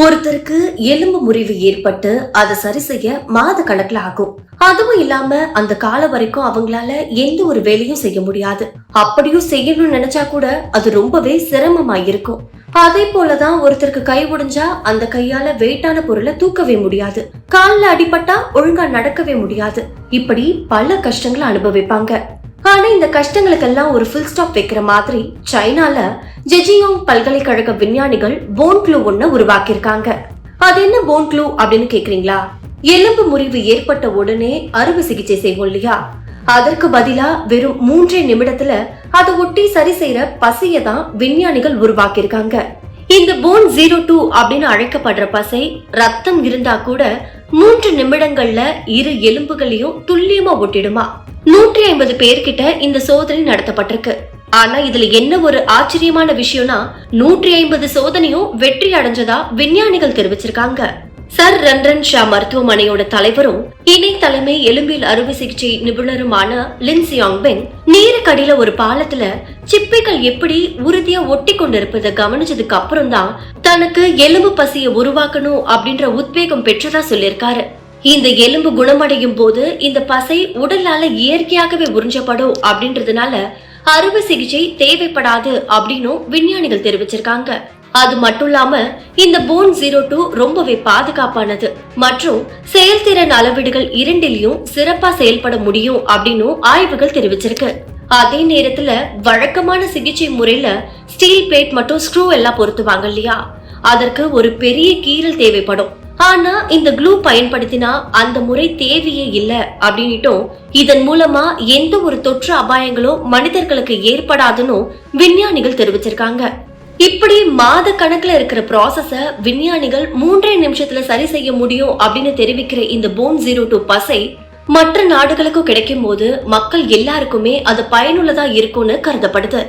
ஒருத்தருக்கு எலும்பு முறிவு ஏற்பட்டு அதை சரி செய்ய மாத கணக்குல ஆகும். அதுவும் இல்லாம அந்த காலம் வரைக்கும் அவங்களால எந்த ஒரு வேலையும் செய்ய முடியாது. அப்படியும் செய்யணும்னு நினைச்சா கூட அது ரொம்பவே சிரமமா இருக்கும். அதே போலதான் ஒருத்தருக்கு கை உடைஞ்சா அந்த கையால வெயிட்டான பொருளை தூக்கவே முடியாது. கால்ல அடிபட்டா ஒழுங்கா நடக்கவே முடியாது. இப்படி பல கஷ்டங்களை அனுபவிப்பாங்க. ஆனா இந்த கஷ்டங்களுக்கெல்லாம் ஒரு ஃபுல் ஸ்டாப் வைக்கிற மாதிரி சைனால ஜெஜியோங் பல்கலைக்கழக விஞ்ஞானிகள் போன் க்ளூ ஒண்ணு உருவாக்கியிருக்காங்க. அது என்ன போன் க்ளூ அப்படின்னு கேக்குறீங்களா? எலும்பு முறிவு ஏற்பட்ட உடனே அறுவை சிகிச்சை செய்வோம் இல்லையா, அதற்கு பதிலா வெறும் 3 நிமிடத்துல அதை ஒட்டி சரி செய்யற பசையை தான் விஞ்ஞானிகள் உருவாக்கியிருக்காங்க. இந்த போன் 02 அப்படின்னு அழைக்கப்படுற பசை ரத்தம் இருந்தா கூட 3 நிமிடங்கள்ல இரு எலும்புகளையும் துல்லியமா ஒட்டிடுமா. 150 பேர்கிட்ட இந்த சோதனை நடத்தப்பட்டிருக்கு. ஆனா இதுல என்ன ஒரு ஆச்சரியமான விஷயம்னா 150 சோதனையும் வெற்றி அடைஞ்சதா விஞ்ஞானிகள் தெரிவிச்சிருக்காங்க. சர் ரன்ரன் ஷா மருத்துவமனையோட தலைவரும் இணை தலைமை எலும்பியல் அறுவை சிகிச்சை நிபுணருமான லின் சியாங்பெங் நீருக்கடியில ஒரு பாலத்துல சிப்பிகள் எப்படி உறுதியா ஒட்டி கொண்டிருப்பதை கவனிச்சதுக்கு அப்புறம் தான் தனக்கு எலும்பு பசியை உருவாக்கணும் அப்படின்ற உத்வேகம் பெற்றதா சொல்லியிருக்காரு. இந்த எலும்பு குணமடையும் போது இந்த பசை உடலால இயற்கையாகவே உறிஞ்சப்படும் அப்படின்றதுனால அறுவை சிகிச்சை தேவைப்படாது அப்படின்னு விஞ்ஞானிகள் தெரிவிச்சிருக்காங்க. அது மட்டும் இல்லாம இந்த போன் 02 ரொம்பவே பாதுகாப்பானது மற்றும் செயல்திறன் அளவீடுகள் இரண்டிலையும் சிறப்பா செயல்பட முடியும் அப்படின்னு ஆய்வுகள் தெரிவிச்சிருக்கு. அதே நேரத்துல வழக்கமான சிகிச்சை முறையில ஸ்டீல் பிளேட் மற்றும் ஸ்க்ரூ எல்லாம் பொருத்துவாங்க இல்லையா, அதற்கு ஒரு பெரிய கீறல் தேவைப்படும். ஆனா இந்த க்ளூ பயன்படுத்தினா அந்த முறை தேவையே இல்ல அப்படின்னுட்டும் இதன் மூலமா எந்த ஒரு தொற்று அபாயங்களும் மனிதர்களுக்கு ஏற்படாதுன்னு விஞ்ஞானிகள் தெரிவிச்சிருக்காங்க. இப்படி மாத கணக்குல இருக்கிற ப்ராசஸ விஞ்ஞானிகள் 3 நிமிஷத்துல சரி செய்ய முடியும் அப்படின்னு தெரிவிக்கிற இந்த போன் 02 பசை மற்ற நாடுகளுக்கும் கிடைக்கும் போது மக்கள் எல்லாருக்குமே அது பயனுள்ளதா இருக்கும்னு கருதப்படுது.